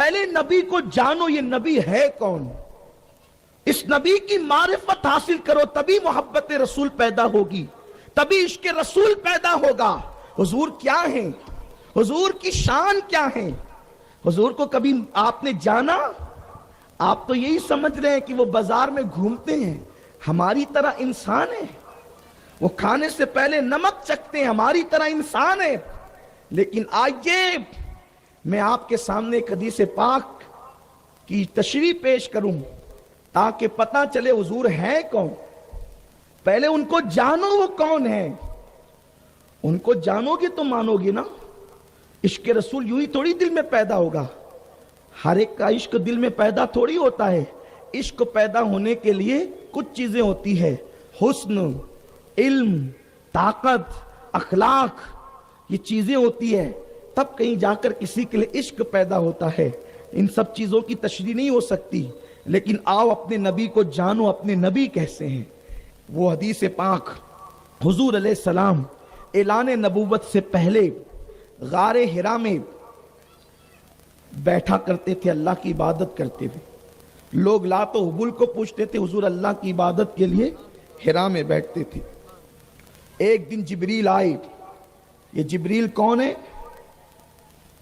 پہلے نبی کو جانو، یہ نبی ہے کون، اس نبی کی معرفت حاصل کرو، تبھی محبت رسول پیدا ہوگی، تبھی عشق رسول پیدا ہوگا۔ حضور کیا ہیں، حضور کی شان کیا ہے؟ حضور کو کبھی آپ نے جانا؟ آپ تو یہی سمجھ رہے ہیں کہ وہ بازار میں گھومتے ہیں، ہماری طرح انسان ہے، وہ کھانے سے پہلے نمک چکھتے ہیں، ہماری طرح انسان ہے۔ لیکن آئیے میں آپ کے سامنے ایک حدیث پاک کی تشریح پیش کروں تاکہ پتہ چلے حضور ہے کون۔ پہلے ان کو جانو، وہ کون ہے، ان کو جانو گے تو مانو گے نا۔ عشق رسول یوں ہی تھوڑی دل میں پیدا ہوگا، ہر ایک کا عشق دل میں پیدا تھوڑی ہوتا ہے۔ عشق پیدا ہونے کے لیے کچھ چیزیں ہوتی ہے، حسن، علم، طاقت، اخلاق، یہ چیزیں ہوتی ہے، تب کہیں جا کر کسی کے لیے عشق پیدا ہوتا ہے۔ ان سب چیزوں کی تشریح نہیں ہو سکتی، لیکن آؤ اپنے نبی کو جانو، اپنے نبی کیسے ہیں۔ وہ حدیث پاک، حضور علیہ السلام اعلان نبوت سے پہلے غار حرا میں بیٹھا کرتے تھے، اللہ کی عبادت کرتے تھے۔ لوگ لات و حبل کو پوچھتے تھے، حضور اللہ کی عبادت کے لیے حرا میں بیٹھتے تھے۔ ایک دن جبریل آئے۔ یہ جبریل کون ہے؟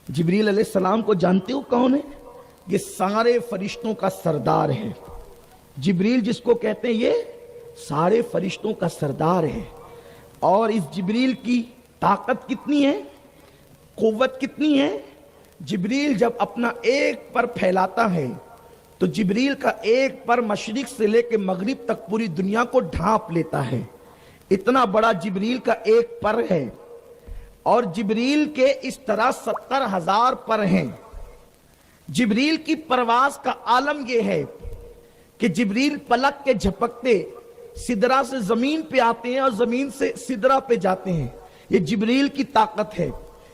جبریل علیہ السلام کو جانتے ہو کون ہے؟ یہ سارے فرشتوں کا سردار ہے۔ جبریل جس کو کہتے ہیں یہ سارے فرشتوں کا سردار ہے۔ اور اس جبریل کی طاقت کتنی ہے، قوت کتنی ہے؟ جبریل جب اپنا ایک پر پھیلاتا ہے تو جبریل کا ایک پر مشرق سے لے کے مغرب تک پوری دنیا کو ڈھانپ لیتا ہے۔ اتنا بڑا جبریل کا ایک پر ہے، اور جبریل کے اس طرح 70,000 پر ہیں۔ جبریل کی پرواز کا عالم یہ ہے کہ جبریل پلک کے جھپکتے سدرہ سے زمین پہ آتے ہیں اور زمین سے سدرہ پہ جاتے ہیں۔ یہ جبریل کی طاقت ہے۔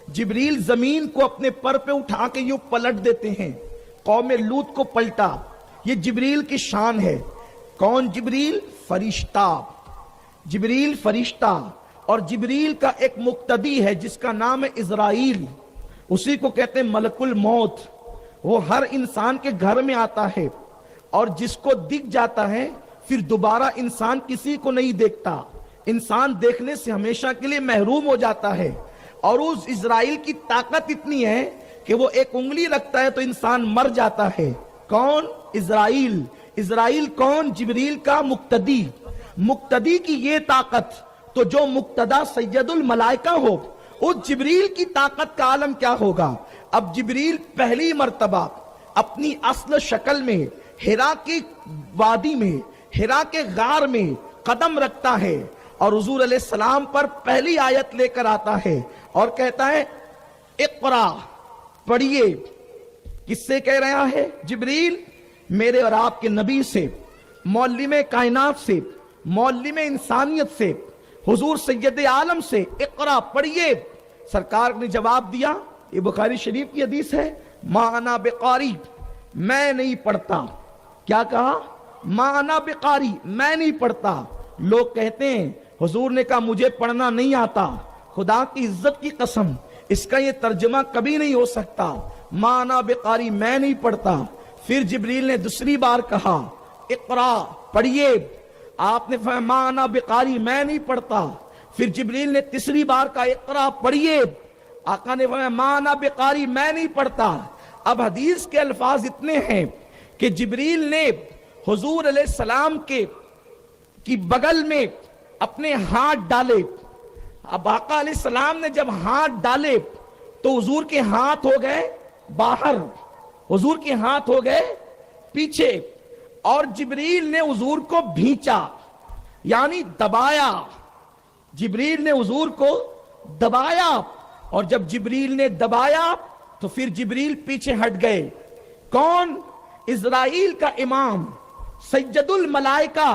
جبریل زمین کو اپنے پر پہ اٹھا کے یوں پلٹ دیتے ہیں، قوم لوط کو پلٹا۔ یہ جبریل کی شان ہے۔ کون جبریل؟ فرشتہ۔ جبریل فرشتہ، اور جبریل کا ایک مقتدی ہے جس کا نام ہے اسرائیل، اسی کو کہتے ہیں ملک الموت۔ وہ ہر انسان کے گھر میں آتا ہے، اور جس کو دکھ جاتا ہے پھر دوبارہ انسان کسی کو نہیں دیکھتا، انسان دیکھنے سے ہمیشہ کے لیے محروم ہو جاتا ہے۔ اور اس اسرائیل کی طاقت اتنی ہے کہ وہ ایک انگلی رکھتا ہے تو انسان مر جاتا ہے۔ کون؟ اسرائیل۔ اسرائیل کون؟ جبریل کا مقتدی۔ مقتدی کی یہ طاقت، تو جو مقتدا سید الملائکہ ہو، اس جبریل کی طاقت کا عالم کیا ہوگا؟ اب جبریل پہلی مرتبہ اپنی اصل شکل میں حرا کی وادی میں، حرا کے غار میں قدم رکھتا ہے، اور حضور علیہ السلام پر پہلی آیت لے کر آتا ہے اور کہتا ہے اقرا، پڑھیے۔ کس سے کہہ رہا ہے؟ جبریل میرے اور آپ کے نبی سے، معلم کائنات سے، معلم انسانیت سے، حضور سید عالم سے، اقرا، پڑھیے۔ سرکار نے جواب دیا، یہ بخاری شریف کی حدیث ہے، ما انا بقاری، میں نہیں پڑھتا۔ کیا کہا؟ ما انا بقاری، میں نہیں پڑھتا۔ لوگ کہتے ہیں حضور نے کہا مجھے پڑھنا نہیں آتا۔ خدا کی عزت کی قسم، اس کا یہ ترجمہ کبھی نہیں ہو سکتا۔ ما انا بقاری، میں نہیں پڑھتا۔ پھر جبریل نے دوسری بار کہا اقرا، پڑھیے۔ آپ نے فرمایا ما انا بقاری، میں نہیں پڑھتا۔ پھر جبریل نے تیسری بار کہا اقرا، پڑھیے۔ آقا نے فرمایا ما انا بقاری، میں نہیں پڑھتا۔ اب حدیث کے الفاظ اتنے ہیں کہ جبریل نے حضور علیہ السلام کی بغل میں اپنے ہاتھ ڈالے۔ اب آقا علیہ السلام نے جب ہاتھ ڈالے تو حضور کے ہاتھ ہو گئے باہر، حضور کے ہاتھ ہو گئے پیچھے، اور جبریل نے حضور کو بھینچا، یعنی دبایا۔ جبریل نے حضور کو دبایا، اور جب جبریل نے دبایا تو پھر جبریل پیچھے ہٹ گئے۔ کون؟ اسرائیل کا امام سید الملائکہ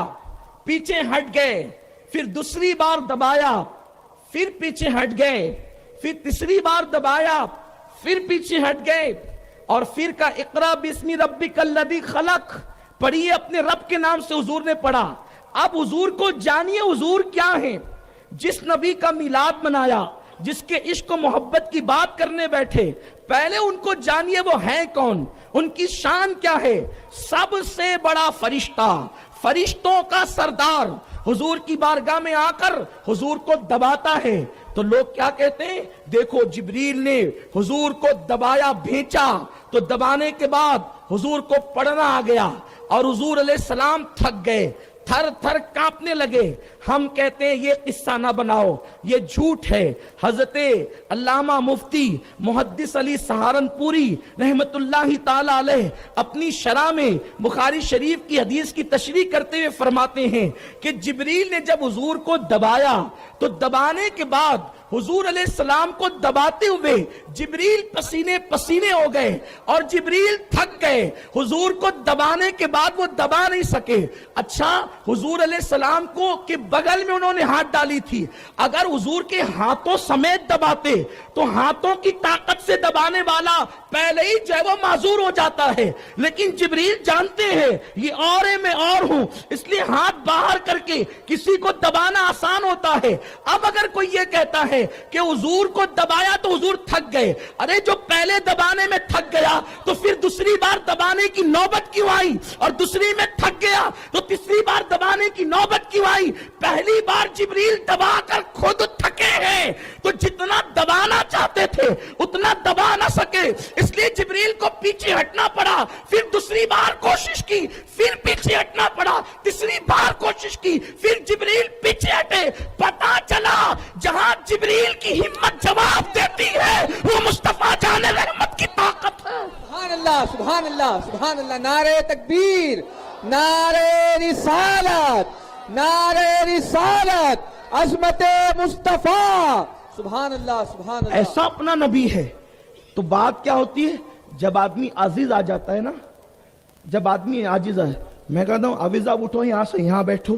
پیچھے ہٹ گئے۔ پھر دوسری بار دبایا، پھر پیچھے ہٹ گئے، پھر تیسری بار دبایا، پھر پیچھے ہٹ گئے، اور پھر کا اقرا بسم ربک الذی خلق، پڑھیے اپنے رب کے نام سے حضور نے پڑھا۔ اب حضور کو جانیے حضور کیا ہیں۔ جس نبی کا میلاد منایا، جس کے عشق و محبت کی بات کرنے بیٹھے، پہلے ان کو جانیے وہ ہیں کون، ان کی شان کیا ہے۔ سب سے بڑا فرشتہ، فرشتوں کا سردار حضور کی بارگاہ میں آ کر حضور کو دباتا ہے تو لوگ کیا کہتے ہیں؟ دیکھو جبریل نے حضور کو دبایا، بھینچا، تو دبانے کے بعد حضور کو پڑھنا آ گیا اور حضور علیہ السلام تھک گئے، تھر تھر کانپنے لگے۔ ہم کہتے ہیں یہ قصہ نہ بناؤ، یہ جھوٹ ہے۔ حضرت علامہ مفتی محدث علی سہارنپوری رحمت اللہ تعالی علیہ اپنی شرح میں بخاری شریف کی حدیث کی تشریح کرتے ہوئے فرماتے ہیں کہ جبریل نے جب حضور کو دبایا تو دبانے کے بعد حضور علیہ السلام کو دباتے ہوئے جبریل پسینے پسینے ہو گئے اور جبریل تھک گئے، حضور کو دبانے کے بعد وہ دبا نہیں سکے۔ اچھا، حضور علیہ السلام کو کہ بغل میں انہوں نے ہاتھ ڈالی تھی، اگر حضور کے ہاتھوں سمیت دباتے تو ہاتھوں کی طاقت سے دبانے والا پہلے ہی جو ہے وہ معذور ہو جاتا ہے، لیکن جبریل جانتے ہیں یہ اور ہے میں اور ہوں، اس لیے ہاتھ باہر کر کے کسی کو دبانا آسان ہوتا ہے۔ اب اگر کوئی یہ کہتا ہے کہ حضور کو دبایا تو حضور تھک گئے، ارے جو پہلے دبانے میں تھک گیا تو پھر دوسری بار دبانے کی نوبت کیوں آئی، اور دوسری میں تھک گیا تو تیسری بار دبانے کی نوبت کیوں آئی؟ پہلی بار جبریل دبا کر خود تھکے ہیں تو جتنا دبانا چاہتے تھے اتنا دبا نہ سکے، اس لیے جبریل کو پیچھے ہٹنا پڑا، پھر دوسری بار کوشش کی، پھر پیچھے ہٹنا پڑا، تیسری بار کوشش کی، پھر جبریل پیچھے ہٹے۔ پتا چلا جہاں جبریل کی ہمت جواب دیتی ہے وہ مصطفیٰ جان رحمت کی طاقت ہے۔ سبحان اللہ، سبحان اللہ، سبحان اللہ، نعرہ تکبیر، نعرہ رسالت، نعرہ رسالت، عظمت مصطفیٰ، سبحان اللہ، سبحان اللہ۔ ایسا اپنا نبی ہے تو بات کیا ہوتی ہے؟ جب آدمی عاجز آ جاتا ہے نا، جب آدمی عاجز ہے، میں کہتا ہوں حافظ صاحب اٹھو یہاں سے، یہاں بیٹھو،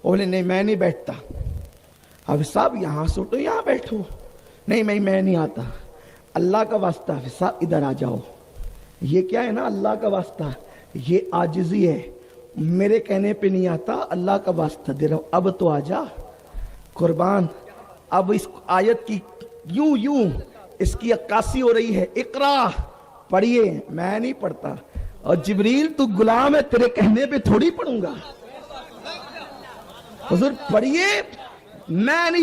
بولے نہیں میں نہیں بیٹھتا۔ حافظ صاحب یہاں سے اٹھو یہاں بیٹھو، نہیں میں نہیں آتا۔ اللہ کا واسطہ حافظ صاحب ادھر آ جاؤ، یہ کیا ہے نا اللہ کا واسطہ، یہ عاجزی ہے، میرے کہنے پہ نہیں آتا، اللہ کا واسطہ دے رہا ہوں، اب تو آ جا قربان۔ اب اس آیت کی یوں اس کی عکاسی ہو رہی ہے، اقرا پڑھیے، میں نہیں پڑھتا، اور جبریل تو غلام ہے، تیرے کہنے پہ تھوڑی پڑھوں گا، حضور پڑھیے، میں نہیں